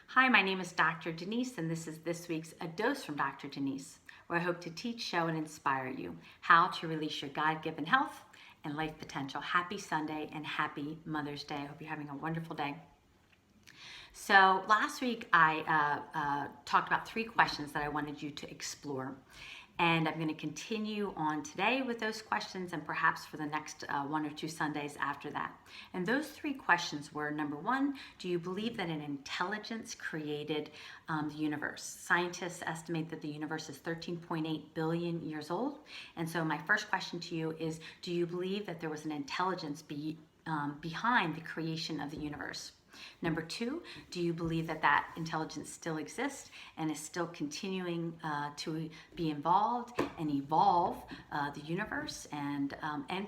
Hi, my name is Dr. Denise, and this is this week's A Dose from Dr. Denise, where I hope to teach, show, and inspire you how to release your God-given health and life potential. Happy Sunday and happy Mother's Day. I hope you're having a wonderful day. So last week I talked about 3 questions that I wanted you to explore. And I'm going to continue on today with those questions and perhaps for the next 1 or 2 Sundays after that. And those 3 questions were, number 1, do you believe that an intelligence created the universe? Scientists estimate that the universe is 13.8 billion years old. And so my first question to you is, do you believe that there was an intelligence behind the creation of the universe? Number 2, do you believe that that intelligence still exists and is still continuing to be involved and evolve the universe and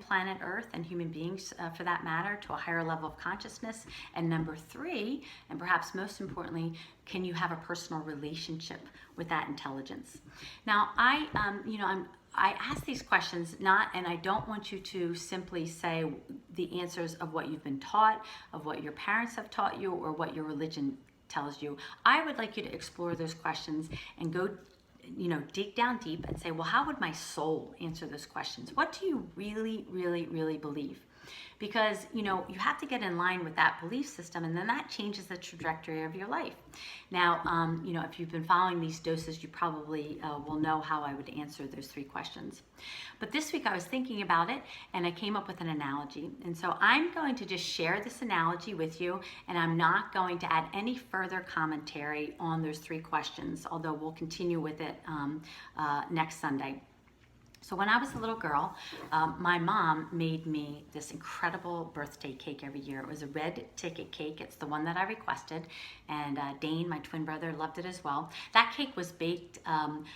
planet Earth and human beings for that matter to a higher level of consciousness? And number 3, and perhaps most importantly, can you have a personal relationship with that intelligence? Now, I ask these questions and I don't want you to simply say the answers of what you've been taught, of what your parents have taught you, or what your religion tells you. I would like you to explore those questions and go, dig down deep and say, well, how would my soul answer those questions? What do you really, really, really believe? Because, you have to get in line with that belief system, and then that changes the trajectory of your life. Now, if you've been following these doses, you probably will know how I would answer those 3 questions. But this week I was thinking about it, and I came up with an analogy. And so I'm going to just share this analogy with you, and I'm not going to add any further commentary on those 3 questions, although we'll continue with it next Sunday. So when I was a little girl, my mom made me this incredible birthday cake every year. It was a red ticket cake. It's the one that I requested, and Dane, my twin brother, loved it as well. That cake was baked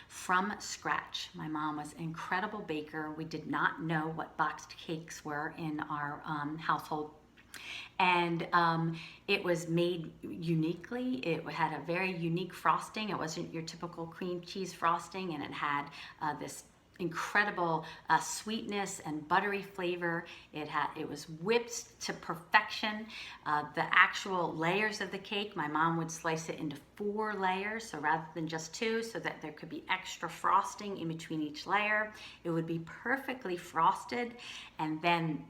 from scratch. My mom was an incredible baker. We did not know what boxed cakes were in our household. And it was made uniquely. It had a very unique frosting. It wasn't your typical cream cheese frosting, and it had this incredible sweetness and buttery flavor. It was whipped to perfection. The actual layers of the cake, my mom would slice it into 4 layers, so rather than just 2, so that there could be extra frosting in between each layer. It would be perfectly frosted, and then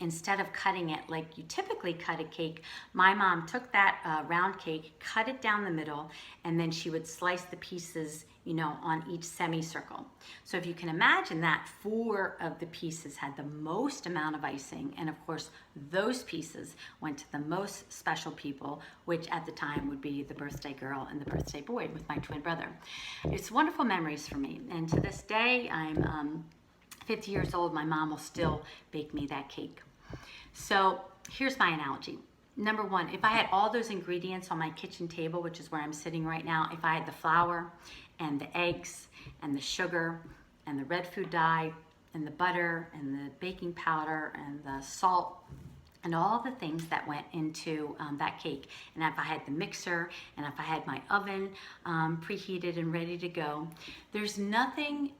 instead of cutting it like you typically cut a cake, my mom took that round cake, cut it down the middle, and then she would slice the pieces, on each semicircle. So if you can imagine that, 4 of the pieces had the most amount of icing, and of course those pieces went to the most special people, which at the time would be the birthday girl and the birthday boy with my twin brother. It's wonderful memories for me, and to this day, I'm 50 years old. My mom will still bake me that cake. So here's my analogy. Number 1, if I had all those ingredients on my kitchen table, which is where I'm sitting right now, if I had the flour and the eggs and the sugar and the red food dye and the butter and the baking powder and the salt and all the things that went into that cake, and if I had the mixer and if I had my oven preheated and ready to go, there's nothing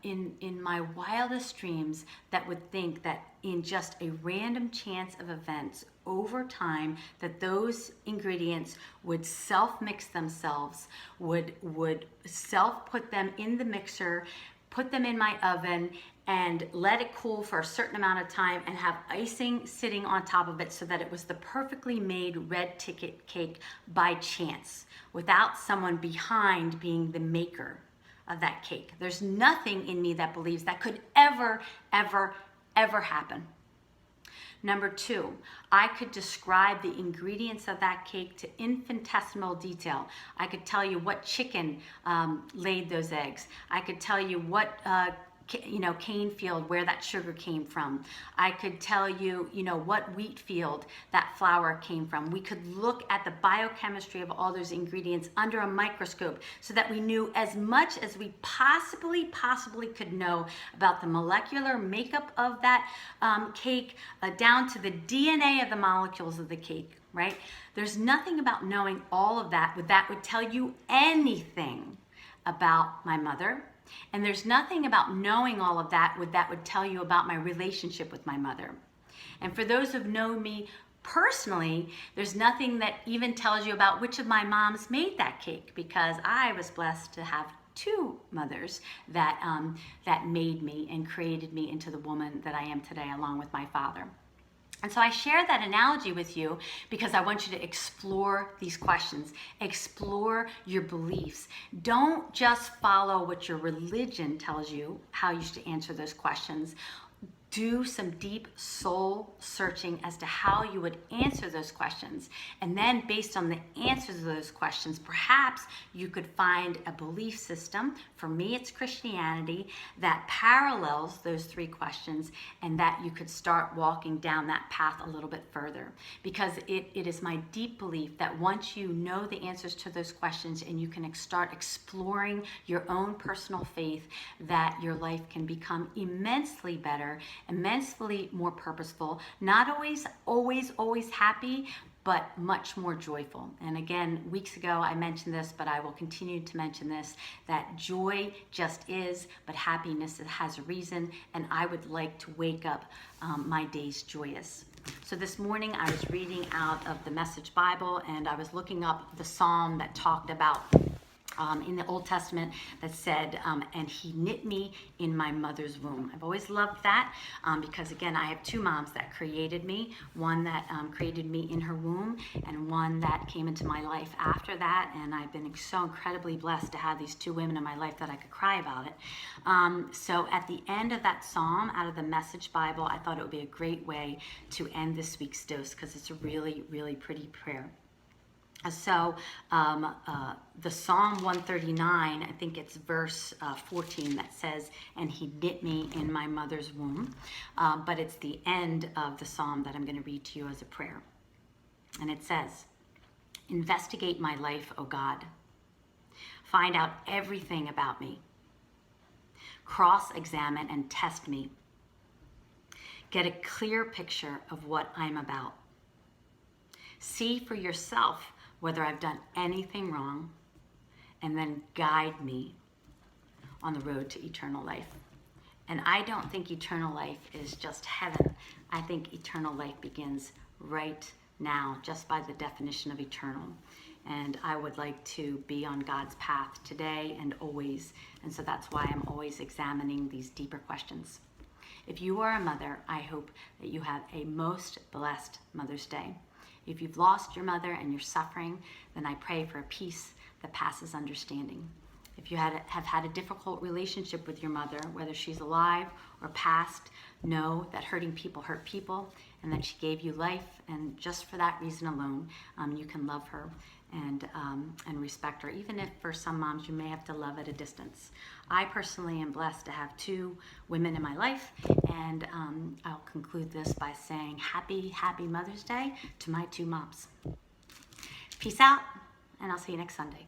in my wildest dreams that would think that in just a random chance of events over time that those ingredients would self-mix themselves, would self-put them in the mixer, put them in my oven, and let it cool for a certain amount of time and have icing sitting on top of it so that it was the perfectly made red ticket cake by chance, without someone behind being the maker of that cake. There's nothing in me that believes that could ever, ever, ever happen. Number 2, I could describe the ingredients of that cake to infinitesimal detail. I could tell you what chicken laid those eggs. I could tell you what cane field where that sugar came from. I could tell you, what wheat field that flour came from. We could look at the biochemistry of all those ingredients under a microscope so that we knew as much as we possibly could know about the molecular makeup of that cake, down to the DNA of the molecules of the cake, right? There's nothing about knowing all of that would tell you anything about my mother. And there's nothing about knowing all of that would tell you about my relationship with my mother. And for those who've known me Personally, there's nothing that even tells you about which of my moms made that cake, because I was blessed to have two mothers that that made me and created me into the woman that I am today, along with my father. And so I share that analogy with you because I want you to explore these questions, explore your beliefs. Don't just follow what your religion tells you how you should answer those questions. Do some deep soul searching as to how you would answer those questions. And then, based on the answers to those questions, perhaps you could find a belief system. For me, it's Christianity that parallels those three questions, and that you could start walking down that path a little bit further. Because it is my deep belief that once you know the answers to those questions and you can start exploring your own personal faith, that your life can become immensely better, immensely more purposeful, not always happy, but much more joyful. And again, weeks ago I mentioned this, but I will continue to mention this, that joy just is, but happiness has a reason, and I would like to wake up my days joyous. So this morning I was reading out of the Message Bible, and I was looking up the psalm that talked about in the Old Testament that said, and he knit me in my mother's womb. I've always loved that because, again, I have two moms that created me, one that created me in her womb, and one that came into my life after that. And I've been so incredibly blessed to have these two women in my life that I could cry about it. So at the end of that psalm out of the Message Bible, I thought it would be a great way to end this week's dose, because it's a really, really pretty prayer. So the Psalm 139, I think it's verse 14, that says, and he knit me in my mother's womb. But it's the end of the psalm that I'm going to read to you as a prayer. And it says, investigate my life, O God. Find out everything about me. Cross-examine and test me. Get a clear picture of what I'm about. See for yourself whether I've done anything wrong, and then guide me on the road to eternal life. And I don't think eternal life is just heaven. I think eternal life begins right now, just by the definition of eternal. And I would like to be on God's path today and always. And so that's why I'm always examining these deeper questions. If you are a mother, I hope that you have a most blessed Mother's Day. If you've lost your mother and you're suffering, then I pray for a peace that passes understanding. If you have had a difficult relationship with your mother, whether she's alive or passed, know that hurting people hurt people, and that she gave you life, and just for that reason alone, you can love her and respect her, even if for some moms you may have to love at a distance. I personally am blessed to have two women in my life, and I'll conclude this by saying happy Mother's Day to my two moms. Peace out, and I'll see you next Sunday.